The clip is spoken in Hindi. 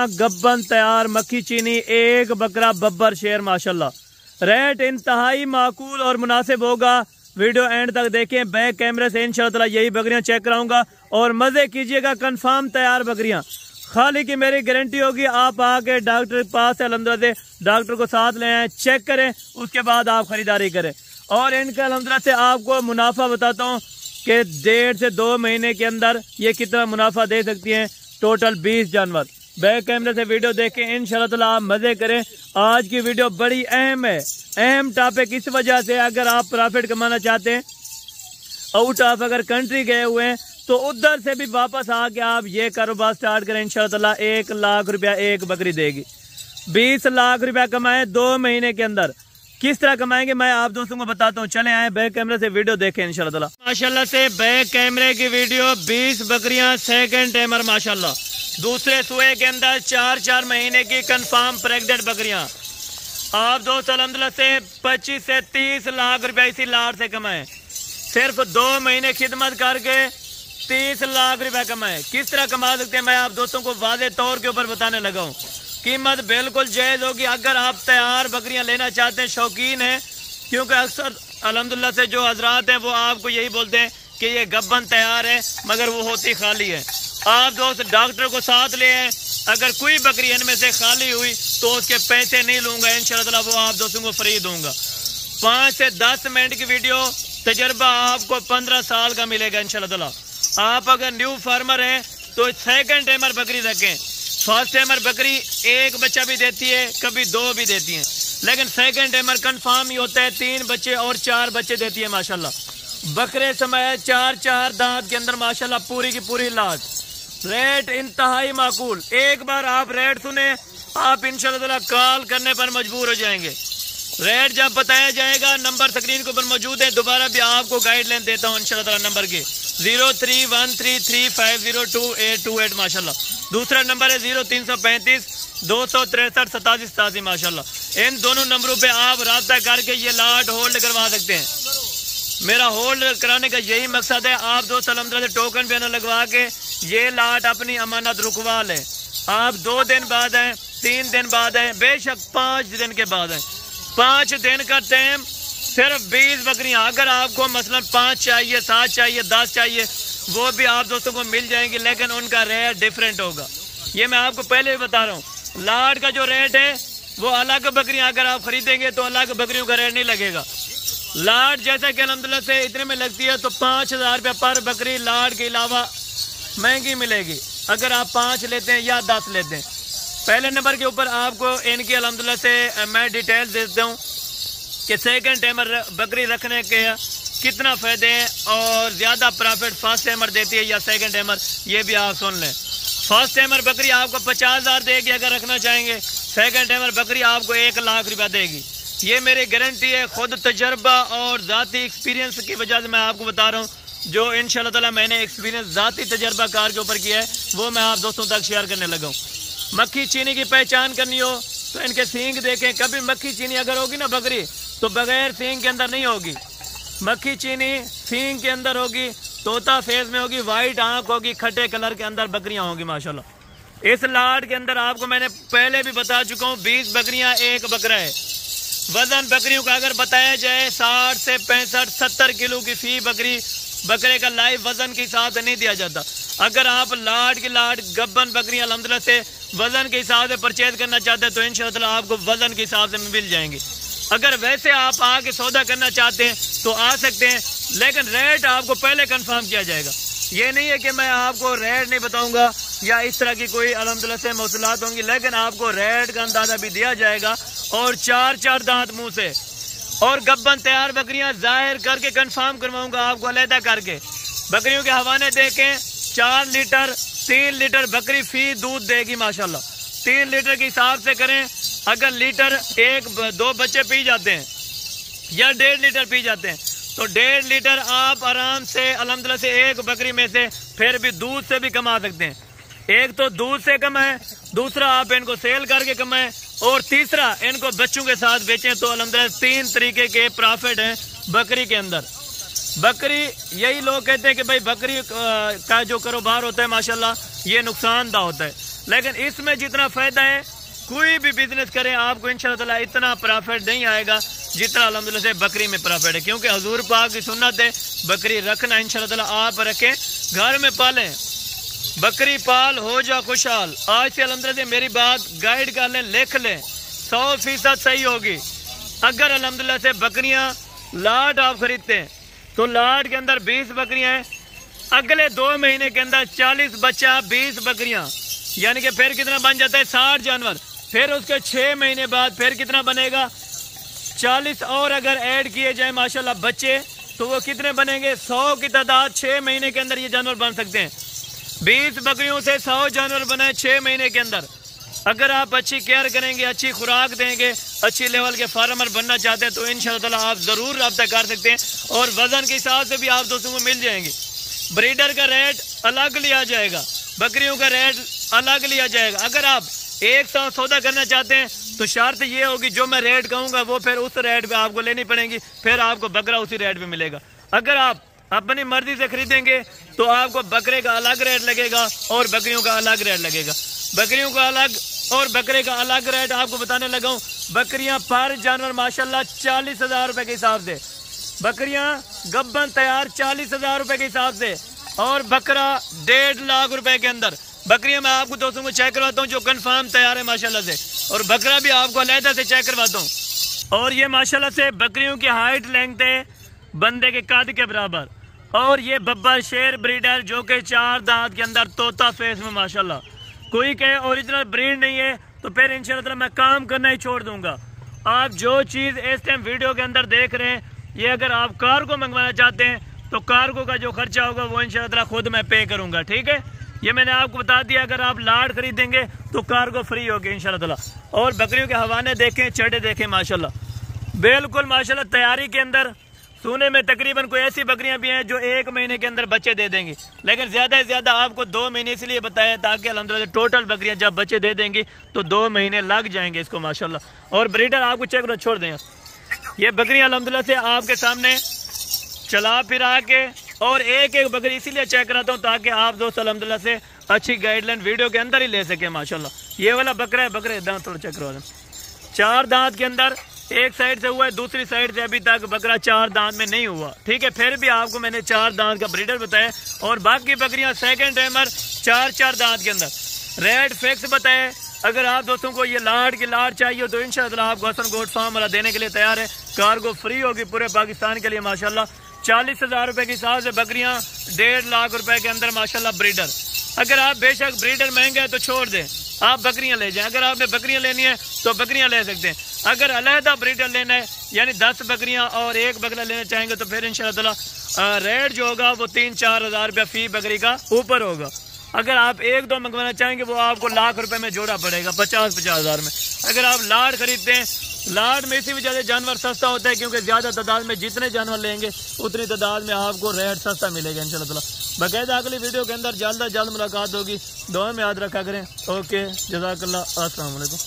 गब्बन तैयार मक्खी चीनी एक बकरा बब्बर शेर माशाल्लाह। रेट इंतहाई माकूल और मुनासिब होगा। वीडियो एंड तक देखें। बैक कैमरे से इंशाअल्लाह यही बकरियां चेक कराऊंगा और मजे कीजिएगा। कंफर्म तैयार बकरियां, खाली की मेरी गारंटी होगी। आप आके डॉक्टर के पास अल्हम्दुलिल्लाह से डॉक्टर को साथ ले आए, चेक करें, उसके बाद आप खरीदारी करें। और इनका अल्हम्दुलिल्लाह से आपको मुनाफा बताता हूँ कि 1.5 से 2 महीने के अंदर ये कितना मुनाफा दे सकती हैं। टोटल 20 जानवर। बैक कैमरे से वीडियो देखें, इंशाअल्लाह आप मजे करें। आज की वीडियो बड़ी अहम है, अहम टॉपिक इस वजह से, अगर आप प्रॉफिट कमाना चाहते हैं, आउट ऑफ अगर कंट्री गए हुए हैं, तो उधर से भी वापस आके आप ये कारोबार स्टार्ट करें। इंशाअल्लाह 1 लाख रुपया एक बकरी देगी। 20 लाख रुपया कमाए 2 महीने के अंदर। किस तरह कमाएंगे मैं आप दोस्तों को बताता हूँ। चले आए बैक कैमरे से वीडियो देखें इंशाअल्लाह। माशाल्लाह से बैक कैमरे की वीडियो 20 बकरियां सेकंड टाइमर माशाल्लाह। दूसरे सुए के अंदर 4 महीने की कंफर्म प्रेग्नेंट बकरियां। आप दोस्त अल्हम्दुलिल्लाह से 25 से 30 लाख रुपया इसी लाट से कमाए। सिर्फ 2 महीने खिदमत करके 30 लाख रुपया कमाए। किस तरह कमा सकते हैं मैं आप दोस्तों को वादे तौर के ऊपर बताने लगा हूँ। कीमत बिल्कुल जायज़ होगी। अगर आप तैयार बकरियां लेना चाहते हैं, शौकीन हैं, क्योंकि अक्सर अल्हम्दुलिल्लाह से जो हजरात हैं वो आपको यही बोलते हैं कि ये गब्बन तैयार है, मगर वो होती खाली है। आप दोस्त डॉक्टर को साथ ले आए। अगर कोई बकरी इनमें से खाली हुई तो उसके पैसे नहीं लूंगा, इंशाअल्लाह वो आप दोस्तों को फ्री दूंगा। 5 से 10 मिनट की वीडियो, तजर्बा आपको 15 साल का मिलेगा इंशाअल्लाह। आप अगर न्यू फार्मर हैं तो सेकंड टाइमर बकरी रखें। फर्स्ट टाइमर बकरी एक बच्चा भी देती है, कभी 2 भी देती है, लेकिन सेकंड टाइमर कंफर्म ही होता है 3 बच्चे और 4 बच्चे देती है माशाल्लाह। बकरे समय 4 दांत के अंदर माशाल्लाह पूरी की पूरी लाट। रेट इंतहाई माकूल। एक बार आप रेट सुने, आप इंशाअल्लाह कॉल करने पर मजबूर हो जाएंगे। रेट जब बताया जाएगा, नंबर स्क्रीन के ऊपर मौजूद है। दोबारा भी आपको गाइडलाइन देता हूँ इंशाअल्लाह नंबर के 0313350228 माशाल्लाह। दूसरा नंबर है 0335 263 8787 माशाल्लाह। इन दोनों नंबरों पे आप राब्ता करके ये लाट होल्ड करवा सकते हैं। मेरा होल्ड कराने का यही मकसद है। आप दोस्त अल्हम्दुलिल्लाह से टोकन भी ना लगवा के ये लाट अपनी अमानत रुकवा लें। आप 2 दिन बाद आए, 3 दिन बाद आए, बेशक 5 दिन के बाद आए। 5 दिन का टाइम, सिर्फ 20 बकरियां। अगर आपको मसलन 5 चाहिए, 7 चाहिए, 10 चाहिए, वो भी आप दोस्तों को मिल जाएंगे, लेकिन उनका रेट डिफरेंट होगा। ये मैं आपको पहले भी बता रहा हूँ। लाट का जो रेट है वो अलग बकरियां अगर आप खरीदेंगे तो अलग बकरियों का रेट नहीं लगेगा। लाट जैसा कि अल्हम्दुलिल्लाह से इतने में लगती है तो 5000 रुपया पर बकरी लाट के अलावा महंगी मिलेगी अगर आप 5 लेते हैं या 10 लेते हैं। पहले नंबर के ऊपर आपको इनकी अल्हम्दुलिल्लाह से मैं डिटेल देता हूँ कि सेकंड टाइमर बकरी रखने के कितना फ़ायदे हैं और ज़्यादा प्रॉफिट फर्स्ट टाइमर देती है या सेकंड टाइमर, ये भी आप सुन लें। फर्स्ट टाइमर बकरी आपको 50,000 देगी अगर रखना चाहेंगे। सेकंड टाइमर बकरी आपको 1 लाख रुपया देगी। ये मेरी गारंटी है, खुद तजर्बा और ज़ाती एक्सपीरियंस की वजह से मैं आपको बता रहा हूँ। जो इंशाअल्लाह ताला मैंने एक्सपीरियंस ज़ाती तजर्बा कार के ऊपर किया है वो मैं आप दोस्तों तक शेयर करने लगा हूँ। मक्खी चीनी की पहचान करनी हो तो इनके सींग देखें। कभी मक्खी चीनी अगर होगी ना बकरी तो बगैर सींग के अंदर नहीं होगी। मक्खी चीनी सींग के अंदर होगी, तोता फेस में होगी, वाइट आंख होगी, खट्टे कलर के अंदर बकरियां होंगी माशाल्लाह। इस लाट के अंदर आपको मैंने पहले भी बता चुका हूँ 20 बकरियां 1 बकरा है। वजन बकरियों का अगर बताया जाए 60 से 65 70 किलो की फी बकरे का लाइव वजन के हिसाब से नहीं दिया जाता। अगर आप लाट की लाट गब्बन बकरियां अल्हम्दुलिल्लाह से वजन के हिसाब से परचेज करना चाहते हैं तो इंशाअल्लाह आपको वजन के हिसाब से मिल जाएंगे। अगर वैसे आप आके सौदा करना चाहते हैं तो आ सकते हैं, लेकिन रेट आपको पहले कंफर्म किया जाएगा। ये नहीं है कि मैं आपको रेट नहीं बताऊंगा या इस तरह की कोई अल्हम्दुलिल्लाह से मौसूलात होंगी, लेकिन आपको रेट का अंदाजा भी दिया जाएगा और 4 दांत मुंह से और गब्बन तैयार बकरियां जाहिर करके कंफर्म करवाऊंगा आपको अलहदा करके। बकरियों के हवाने देखें, 4 लीटर 3 लीटर बकरी फी दूध देगी माशाल्लाह। 3 लीटर के हिसाब से करें, अगर लीटर 1-2 बच्चे पी जाते हैं या 1.5 लीटर पी जाते हैं तो 1.5 लीटर आप आराम से अल्हम्दुलिल्लाह से एक बकरी में से फिर भी दूध से भी कमा सकते हैं। एक तो दूध से कमाएं, दूसरा आप इनको सेल करके कमाएं और तीसरा इनको बच्चों के साथ बेचें। तो अल्हम्दुलिल्लाह 3 तरीके के प्रॉफिट हैं बकरी के अंदर। बकरी, यही लोग कहते हैं कि भाई बकरी का जो कारोबार होता है माशाल्लाह ये नुकसानदा होता है, लेकिन इसमें जितना फायदा है, कोई भी बिजनेस करें आपको इंशाअल्लाह ताला इतना प्रॉफिट नहीं आएगा जितना अल्हम्दुलिल्लाह से बकरी में प्रॉफिट है। क्योंकि हुजूर पाक की सुन्नत है बकरी रखना, इंशाअल्लाह ताला आप रखें, घर में पालें, बकरी पाल हो जा खुशहाल। आज से अल्हम्दुलिल्लाह से मेरी बात गाइड कर लें, लिख लें, 100% सही होगी। अगर अल्हम्दुलिल्लाह से बकरियां लाट आप खरीदते हैं तो लाट के अंदर 20 बकरियां हैं, अगले 2 महीने के अंदर 40 बच्चा 20 बकरियां, यानी कि फिर कितना बन जाता है 60 जानवर। फिर उसके 6 महीने बाद फिर कितना बनेगा 40, और अगर ऐड किए जाए माशाल्लाह बच्चे तो वो कितने बनेंगे 100 की तादाद 6 महीने के अंदर ये जानवर बन सकते हैं। 20 बकरियों से 100 जानवर बनाए 6 महीने के अंदर। अगर आप अच्छी केयर करेंगे, अच्छी खुराक देंगे, अच्छी लेवल के फार्मर बनना चाहते हैं तो इंशाअल्लाह ताला आप ज़रूर रब्ता कर सकते हैं और वजन के हिसाब से भी आप दोस्तों को मिल जाएंगे। ब्रीडर का रेट अलग लिया जाएगा, बकरियों का रेट अलग लिया जाएगा। अगर आप एक साथ सौदा करना चाहते हैं तो शर्त ये होगी जो मैं रेट कहूँगा वो फिर उस रेट पे आपको लेनी पड़ेगी, फिर आपको बकरा उसी रेट पे मिलेगा। अगर आप अपनी मर्जी से खरीदेंगे तो आपको बकरे का अलग रेट लगेगा और बकरियों का अलग रेट लगेगा। बकरियों का अलग और बकरे का अलग रेट आपको बताने लगा हूँ। बकरियां पर जानवर माशाल्लाह 40,000 रुपए के हिसाब से, बकरियां गब्बन तैयार 40,000 रुपए के हिसाब से, और बकरा 1.5 लाख रुपए के अंदर। बकरियां मैं आपको दोस्तों को चेक करवाता हूँ जो कंफर्म तैयार है माशाल्लाह से, और बकरा भी आपको अलहदा से चेक करवाता हूँ। और ये माशाल्लाह से बकरियों की हाइट लेंथ है बंदे के कद के बराबर, और ये बब्बर शेर ब्रीडर जो कि 4 दांत के अंदर तोता फेस में माशाल्लाह। कोई कहे ओरिजिनल ब्रीड नहीं है तो फिर इंशाअल्लाह मैं काम करना ही छोड़ दूंगा। आप जो चीज़ इस टाइम वीडियो के अंदर देख रहे हैं, ये अगर आप कार्गो मंगवाना चाहते हैं तो कार्गो का जो खर्चा होगा वो इंशाअल्लाह खुद मैं पे करूंगा, ठीक है। ये मैंने आपको बता दिया। अगर आप लाट खरीदेंगे तो कार्गो फ्री होगी इंशाअल्लाह। और बकरियों के हवाने देखें, चढ़े देखें माशाल्लाह, बिल्कुल माशाल्लाह तैयारी के अंदर। सोने में तकरीबन कोई ऐसी बकरियां भी हैं जो 1 महीने के अंदर बच्चे दे देंगी, लेकिन ज़्यादा से ज़्यादा आपको 2 महीने इसलिए बताया ताकि अल्हम्दुलिल्लाह टोटल बकरियां जब बच्चे दे देंगी तो 2 महीने लग जाएंगे इसको माशाल्लाह। और ब्रीडर आपको चेक करो, छोड़ दें ये बकरियां अल्हम्दुलिल्लाह से आपके सामने चला फिरा के, और एक एक बकरी इसीलिए चेक कराता हूँ ताकि आप दोस्त अल्हम्दुलिल्लाह से अच्छी गाइडलाइन वीडियो के अंदर ही ले सके माशाल्लाह। ये वाला बकरा है, बकरे दांत थोड़ा चेक करवा दें, 4 दांत के अंदर एक साइड से हुआ है, दूसरी साइड से अभी तक बकरा 4 दांत में नहीं हुआ, ठीक है। फिर भी आपको मैंने 4 दांत का ब्रीडर बताया, और बाकी बकरियां सेकंड टाइमर 4 दांत के अंदर। रेट फिक्स बताए। अगर आप दोस्तों को ये लाट की लाट चाहिए तो इंशाअल्लाह आपको हसन गोट फार्म वाला देने के लिए तैयार है। कार्गो फ्री होगी पूरे पाकिस्तान के लिए माशाल्लाह। 40,000 रुपए के हिसाब से बकरियां 1.5 लाख रुपए के अंदर माशाल्लाह ब्रीडर। अगर आप बेशक ब्रीडर महंगा है तो छोड़ दें, आप बकरियां ले जाएं। अगर आपने बकरियां लेनी है तो बकरियां ले सकते हैं। अगर अलहदा ब्रीडर लेना है यानी 10 बकरियां और 1 बकरा लेना चाहेंगे तो फिर इंशाअल्लाह रेट जो होगा वो 3-4 हज़ार रुपया फी बकरी का ऊपर होगा। अगर आप 1-2 मंगवाना चाहेंगे वो आपको लाख रुपए में जोड़ा पड़ेगा, 50-50 हज़ार में। अगर आप लाट खरीदते हैं, लाट में इसी वजह से जानवर सस्ता होता है क्योंकि ज़्यादा तादाद में जितने जानवर लेंगे उतनी तादाद में आपको रेट सस्ता मिलेगा इंशाअल्लाह। बाकायदा अगली वीडियो के अंदर जल्द से जल्द मुलाकात होगी। दुआ में याद रखा करें। ओके, जज़ाकल्लाह, अस्सलाम वालेकुम।